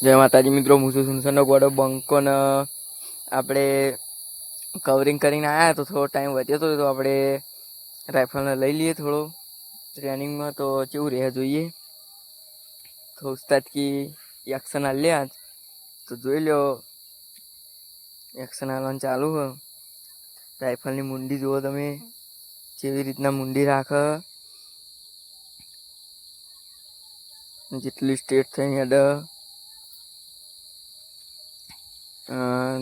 જય માતાજી મિત્રો, હું છું સુનસરનો ગોડો બંકો ને આપણે કવરિંગ કરીને આવ્યા તો થોડો ટાઈમ વધ્યો હતો તો આપણે રાઇફલને લઈ લઈએ થોડો ટ્રેનિંગમાં તો કેવું રહે જોઈએ. તો ઉસ્તાદ કી એક્શન હાલ લે આજ તો જોઈ લો, એક્શન હાલવાનું ચાલુ હ. રાઇફલની મુંડી જુઓ તમે કેવી રીતના મુંડી રાખે, જેટલી સ્ટેટ થઈ હેડ.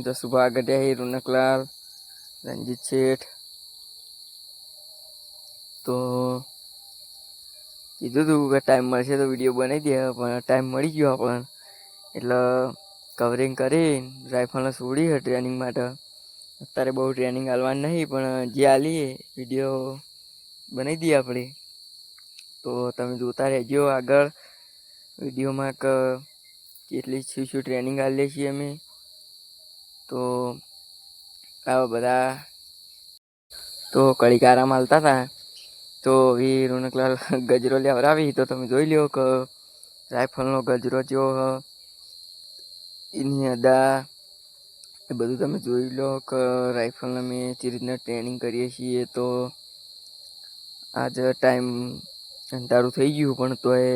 જસુભા ગઢિયા, રોનકલાલ, રંજીત શેઠ. તો કીધું તું કે ટાઈમ મળશે તો વિડીયો બનાવી દે, પણ ટાઈમ મળી ગયો આપણને એટલે કવરિંગ કરી રાઇફલને છોડી છે ટ્રેનિંગ માટે. અત્યારે બહુ ટ્રેનિંગ હાલવાની નહીં, પણ જે હાલીએ વિડીયો બનાવી દઈએ આપણે. તો તમે જોતા રહેજો આગળ વિડીયોમાં કેટલી શું ટ્રેનિંગ હાલીએ છીએ અમે. તો આવા બધા તો કડીક આરામ હાલતા હતા. તો એ રોનકલાલ ગજરો લેવરાવી તો તમે જોઈ લ્યો કે રાઇફલનો ગજરો જેવો એની અદા એ બધું તમે જોઈ લો કે રાઇફલને અમે જે રીતના ટ્રેનિંગ કરીએ છીએ. તો આજ ટાઈમ અંધારું થઈ ગયું પણ તો એ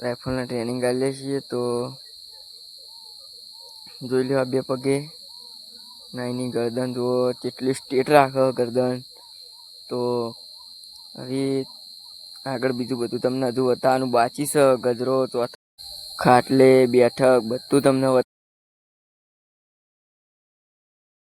રાઇફલને ટ્રેનિંગ આલીએ છીએ. તો જોઈ લો આ બે પગે નાઈની ગરદન જુઓ કેટલી સ્ટેટ રાખે ગરદન. તો હવે આગળ બીજું બધું તમને હજુ બતાવવાનું બાકી છે. ગજરો, ચોથા ખાટલે, બેઠક બધું તમને